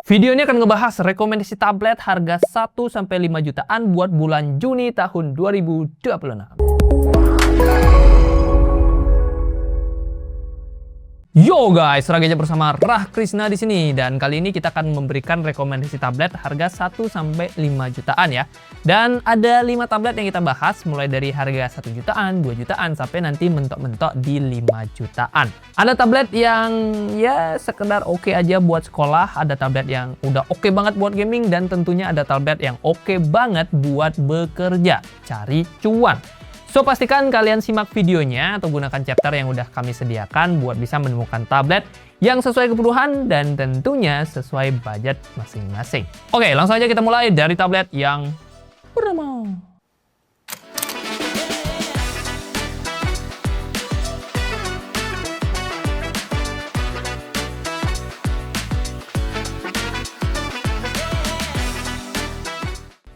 Video ini akan ngebahas rekomendasi tablet harga 1-5 jutaan buat bulan Juni tahun 2026. Yo guys, Ragaja bersama Rah Krisna di sini, dan kali ini kita akan memberikan rekomendasi tablet harga 1-5 jutaan ya. Dan ada 5 tablet yang kita bahas mulai dari harga 1 jutaan, 2 jutaan sampai nanti mentok-mentok di 5 jutaan. Ada tablet yang ya sekedar oke aja buat sekolah, ada tablet yang udah oke banget buat gaming, dan tentunya ada tablet yang oke banget buat bekerja, cari cuan. So, pastikan kalian simak videonya atau gunakan chapter yang udah kami sediakan buat bisa menemukan tablet yang sesuai kebutuhan dan tentunya sesuai budget masing-masing. Oke, langsung aja kita mulai dari tablet yang pertama.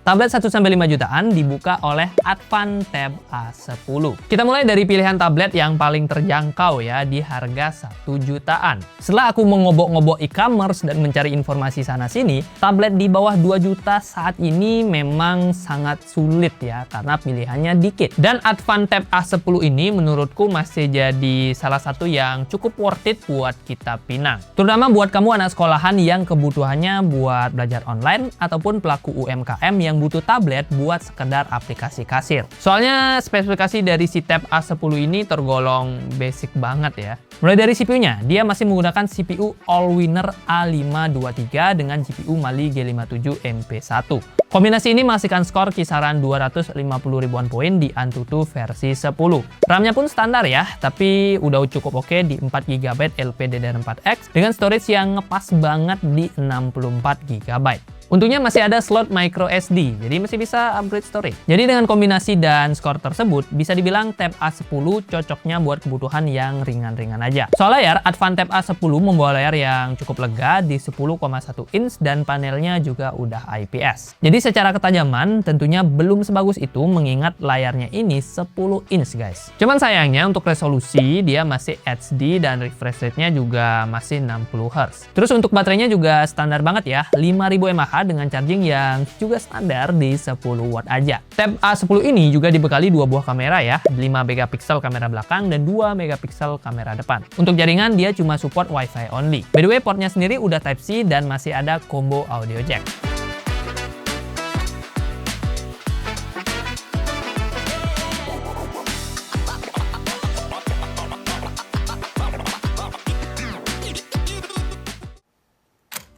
Tablet 1-5 jutaan dibuka oleh Advan Tab A10. Kita mulai dari pilihan tablet yang paling terjangkau ya, di harga 1 jutaan. Setelah aku mengobok-ngobok e-commerce dan mencari informasi sana-sini, tablet di bawah 2 juta saat ini memang sangat sulit ya, karena pilihannya dikit. Dan Advan Tab A10 ini menurutku masih jadi salah satu yang cukup worth it buat kita pinang. Terutama buat kamu anak sekolahan yang kebutuhannya buat belajar online ataupun pelaku UMKM yang butuh tablet buat sekedar aplikasi kasir. Soalnya spesifikasi dari si Tab A10 ini tergolong basic banget ya. Mulai dari CPU-nya, dia masih menggunakan CPU Allwinner A523 dengan GPU Mali G57 MP1. Kombinasi ini menghasilkan skor kisaran 250 ribuan poin di Antutu versi 10. RAM-nya pun standar ya, tapi udah cukup oke di 4GB LPDDR4X dengan storage yang ngepas banget di 64GB. Untungnya masih ada slot micro SD, jadi masih bisa upgrade storage. Jadi dengan kombinasi dan skor tersebut, bisa dibilang Tab A10 cocoknya buat kebutuhan yang ringan-ringan aja. Soal layar, Advan Tab A10 membawa layar yang cukup lega di 10,1 inch dan panelnya juga udah IPS. Jadi secara ketajaman tentunya belum sebagus itu mengingat layarnya ini 10 inch guys. Cuman sayangnya untuk resolusi dia masih HD dan refresh rate-nya juga masih 60 Hz. Terus untuk baterainya juga standar banget ya, 5000 mAh dengan charging yang juga standar di 10 watt aja. Tab A10 ini juga dibekali 2 buah kamera ya, 5 megapiksel kamera belakang dan 2 megapiksel kamera depan. Untuk jaringan dia cuma support Wi-Fi only. By the way, portnya sendiri udah Type-C dan masih ada combo audio jack.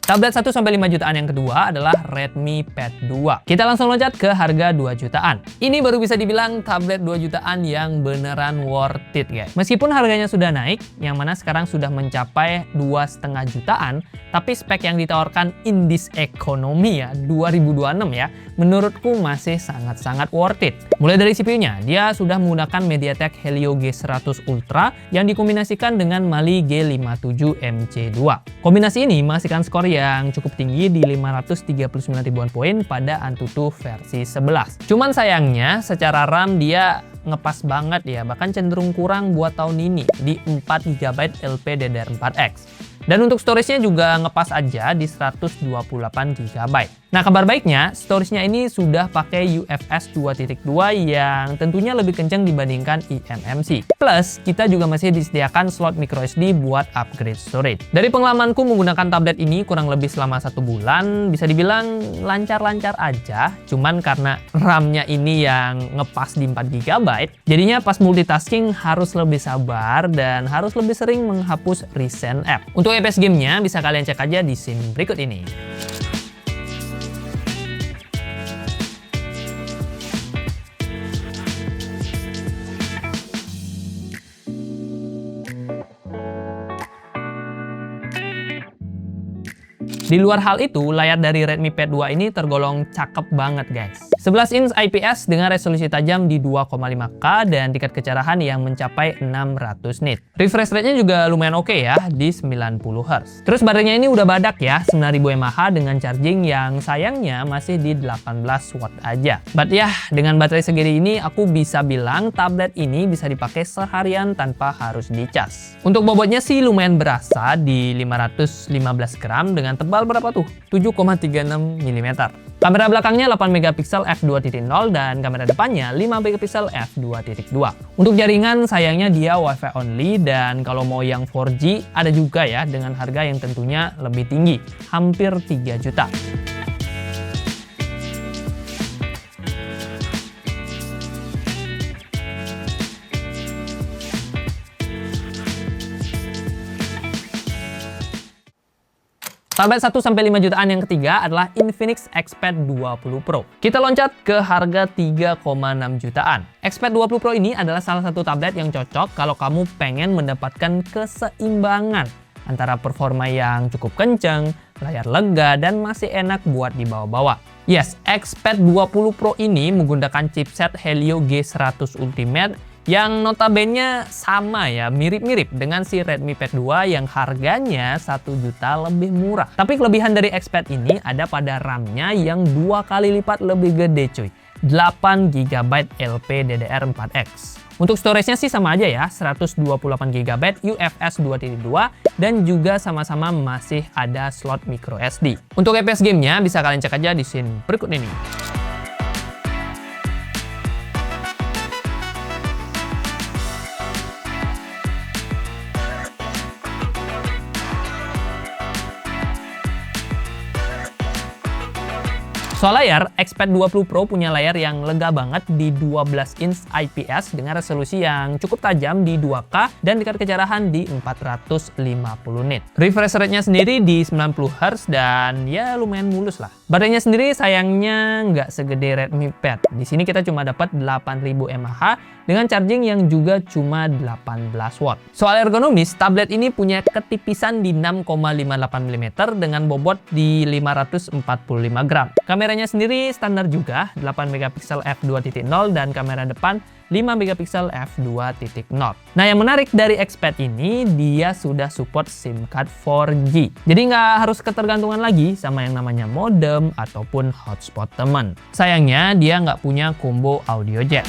Tablet 1-5 jutaan yang kedua adalah Redmi Pad 2. Kita langsung loncat ke harga 2 jutaan. Ini baru bisa dibilang tablet 2 jutaan yang beneran worth it guys. Meskipun harganya sudah naik, yang mana sekarang sudah mencapai 2,5 jutaan, tapi spek yang ditawarkan in this economy ya, 2026 ya, menurutku masih sangat-sangat worth it. Mulai dari CPU-nya, dia sudah menggunakan MediaTek Helio G100 Ultra yang dikombinasikan dengan Mali G57 MC2. Kombinasi ini menghasilkan skor yang cukup tinggi di 539 ribuan poin pada Antutu versi 11. Cuman sayangnya secara RAM dia ngepas banget ya, bahkan cenderung kurang buat tahun ini di 4GB LPDDR4X. Dan untuk storage-nya juga ngepas aja di 128GB. Nah, kabar baiknya, storage-nya ini sudah pakai UFS 2.2 yang tentunya lebih kencang dibandingkan eMMC. Plus, kita juga masih disediakan slot microSD buat upgrade storage. Dari pengalamanku menggunakan tablet ini kurang lebih selama 1 bulan, bisa dibilang lancar-lancar aja. Cuman karena RAM-nya ini yang ngepas di 4GB, jadinya pas multitasking harus lebih sabar dan harus lebih sering menghapus recent app. Untuk EPS gamenya bisa kalian cek aja di scene berikut ini. Di luar hal itu, layar dari Redmi Pad 2 ini tergolong cakep banget guys. 11 inch IPS dengan resolusi tajam di 2,5K dan tingkat kecerahan yang mencapai 600 nit. Refresh rate-nya juga lumayan oke ya, di 90 Hz. Terus baterainya ini udah badak ya, 9000 mAh dengan charging yang sayangnya masih di 18 watt aja. But ya, dengan baterai segini ini aku bisa bilang tablet ini bisa dipakai seharian tanpa harus dicas. Untuk bobotnya sih lumayan berasa di 515 gram dengan tebal tebal berapa tuh? 7,36 mm. Kamera belakangnya 8 megapiksel f2.0 dan kamera depannya 5 megapiksel f2.2. Untuk jaringan sayangnya dia Wi-Fi only, dan kalau mau yang 4G ada juga ya dengan harga yang tentunya lebih tinggi, hampir 3 juta. Tablet 1-5 jutaan yang ketiga adalah Infinix XPad 20 Pro. Kita loncat ke harga 3,6 jutaan. XPad 20 Pro ini adalah salah satu tablet yang cocok kalau kamu pengen mendapatkan keseimbangan antara performa yang cukup kenceng, layar lega, dan masih enak buat dibawa-bawa. Yes, XPad 20 Pro ini menggunakan chipset Helio G100 Ultimate yang notabene sama ya, mirip-mirip dengan si Redmi Pad 2 yang harganya 1 juta lebih murah. Tapi kelebihan dari XPad ini ada pada RAM-nya yang 2 kali lipat lebih gede cuy, 8 GB LPDDR4X. Untuk storage-nya sih sama aja ya, 128 GB UFS 2.2 dan juga sama-sama masih ada slot micro SD. Untuk FPS game-nya bisa kalian cek aja di scene berikut ini. Soal layar, XPad 20 Pro punya layar yang lega banget di 12 inch IPS dengan resolusi yang cukup tajam di 2K dan tingkat kecerahan di 450 nit. Refresh rate-nya sendiri di 90 Hz dan ya lumayan mulus lah. Baterainya sendiri sayangnya nggak segede Redmi Pad. Di sini kita cuma dapat 8000 mAh dengan charging yang juga cuma 18 watt. Soal ergonomis, tablet ini punya ketipisan di 6,58 mm dengan bobot di 545 gram. Kameranya sendiri standar juga, 8 megapiksel f2.0 dan kamera depan 5 megapiksel f2.0. Nah, yang menarik dari XPad ini, dia sudah support SIM card 4G. Jadi nggak harus ketergantungan lagi sama yang namanya modem ataupun hotspot teman. Sayangnya dia nggak punya combo audio jack.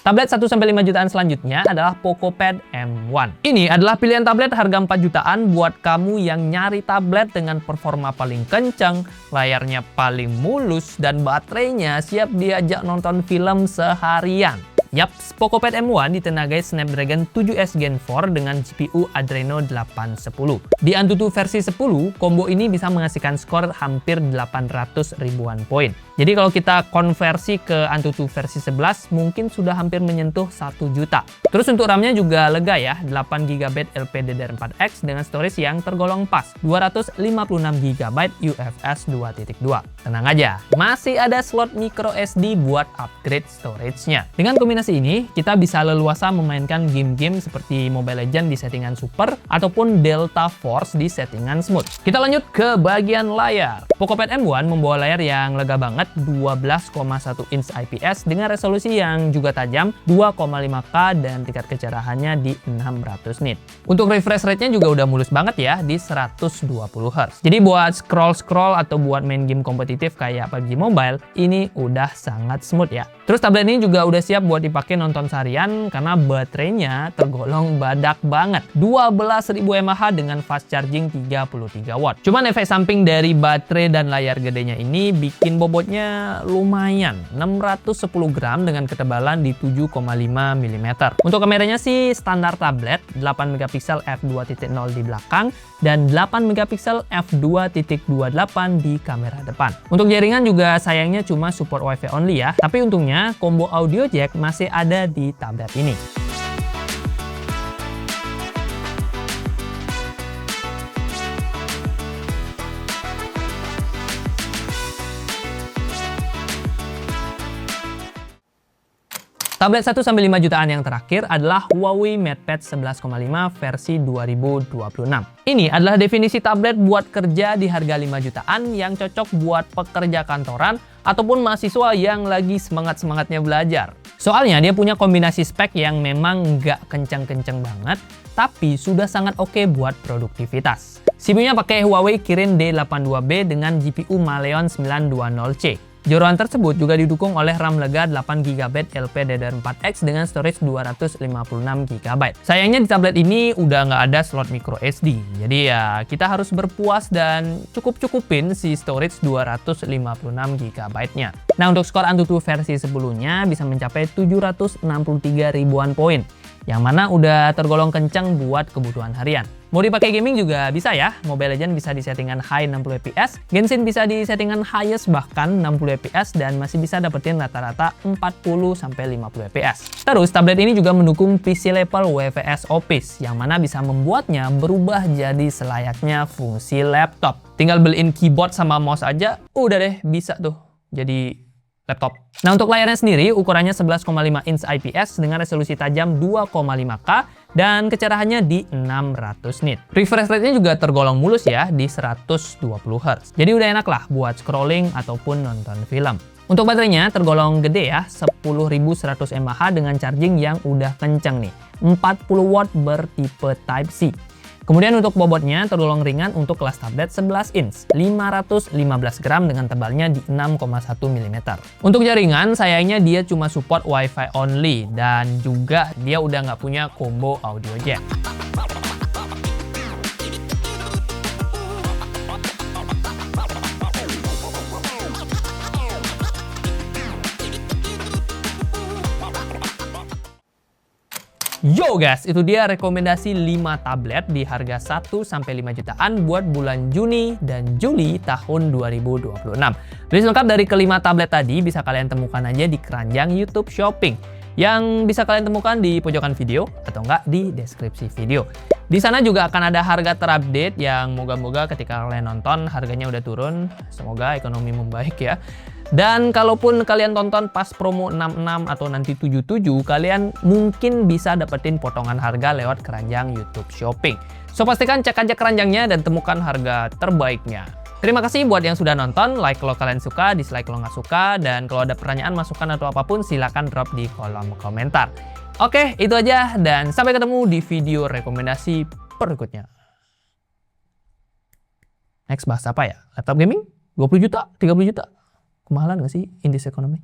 Tablet 1-5 jutaan selanjutnya adalah PocoPad M1. Ini adalah pilihan tablet harga 4 jutaan buat kamu yang nyari tablet dengan performa paling kencang, layarnya paling mulus, dan baterainya siap diajak nonton film seharian. Yaps, PocoPad M1 ditenagai Snapdragon 7S Gen 4 dengan GPU Adreno 810. Di Antutu versi 10, combo ini bisa menghasilkan skor hampir 800 ribuan poin. Jadi kalau kita konversi ke Antutu versi 11, mungkin sudah hampir menyentuh 1 juta. Terus untuk RAM-nya juga lega ya, 8 GB LPDDR4X dengan storage yang tergolong pas, 256 GB UFS 2.2. Tenang aja, masih ada slot micro SD buat upgrade storage-nya. Dengan kombinasi ini, kita bisa leluasa memainkan game-game seperti Mobile Legends di settingan super ataupun Delta Force di settingan smooth. Kita lanjut ke bagian layar. PocoPad M1 membawa layar yang lega banget, 12,1 inch IPS dengan resolusi yang juga tajam, 2,5K dan tingkat kecerahannya di 600 nit. Untuk refresh rate-nya juga udah mulus banget ya, di 120 Hz. Jadi buat scroll-scroll atau buat main game kompetitif kayak PUBG Mobile, ini udah sangat smooth ya. Terus tablet ini juga udah siap buat dipakai nonton seharian karena baterainya tergolong badak banget, 12.000 mAh dengan fast charging 33 watt. Cuman efek samping dari baterai dan layar gedenya ini bikin bobotnya lumayan, 610 gram dengan ketebalan di 7,5 mm. Untuk kameranya sih standar tablet, 8 megapiksel f2.0 di belakang dan 8 megapiksel f2.28 di kamera depan. Untuk jaringan juga sayangnya cuma support Wi-Fi only ya, tapi untungnya combo audio jack masih ada di tablet ini. Tablet 1-5 jutaan yang terakhir adalah Huawei MatePad 11,5 versi 2026. Ini adalah definisi tablet buat kerja di harga 5 jutaan yang cocok buat pekerja kantoran ataupun mahasiswa yang lagi semangat-semangatnya belajar. Soalnya dia punya kombinasi spek yang memang nggak kenceng-kenceng banget, tapi sudah sangat oke buat produktivitas. CPU-nya pakai Huawei Kirin D82B dengan GPU Maleon 920C. Joran tersebut juga didukung oleh RAM lega 8GB LPDDR4X dengan storage 256GB. Sayangnya di tablet ini udah nggak ada slot micro SD, jadi ya kita harus berpuas dan cukup-cukupin si storage 256GB-nya. Nah, untuk skor Antutu versi sebelumnya bisa mencapai 763 ribuan poin, yang mana udah tergolong kencang buat kebutuhan harian. Mau dipakai gaming juga bisa ya. Mobile Legends bisa di settingan high 60fps, Genshin bisa di settingan highest bahkan 60fps dan masih bisa dapetin rata-rata 40-50fps. Terus tablet ini juga mendukung PC level WVS Office yang mana bisa membuatnya berubah jadi selayaknya fungsi laptop. Tinggal beliin keyboard sama mouse aja, udah deh bisa tuh jadi laptop. Nah, untuk layarnya sendiri ukurannya 11,5 inch IPS dengan resolusi tajam 2,5K dan kecerahannya di 600 nit. Refresh rate-nya juga tergolong mulus ya di 120 Hz. Jadi udah enak lah buat scrolling ataupun nonton film. Untuk baterainya tergolong gede ya, 10.100 mAh dengan charging yang udah kenceng nih. 40 watt bertipe Type-C. Kemudian untuk bobotnya tergolong ringan untuk kelas tablet 11 inch, 515 gram dengan tebalnya di 6,1 mm. Untuk jaringan, sayangnya dia cuma support Wi-Fi only dan juga dia udah nggak punya combo audio jack. Yo guys, itu dia rekomendasi 5 tablet di harga 1-5 jutaan buat bulan Juni dan Juli tahun 2026. List lengkap dari kelima tablet tadi bisa kalian temukan aja di keranjang YouTube Shopping yang bisa kalian temukan di pojokan video atau enggak di deskripsi video. Di sana juga akan ada harga terupdate yang moga-moga ketika kalian nonton harganya udah turun. Semoga ekonomi membaik ya. Dan kalaupun kalian tonton pas promo 66 atau nanti 77, kalian mungkin bisa dapetin potongan harga lewat keranjang YouTube Shopping. So pastikan cek aja keranjangnya dan temukan harga terbaiknya. Terima kasih buat yang sudah nonton, like kalau kalian suka, dislike kalau nggak suka, dan kalau ada pertanyaan, masukan, atau apapun silahkan drop di kolom komentar. Oke, itu aja, dan sampai ketemu di video rekomendasi berikutnya. Next bahas apa ya? Laptop gaming? 20 juta? 30 juta? Kemahalan nggak sih in this economy?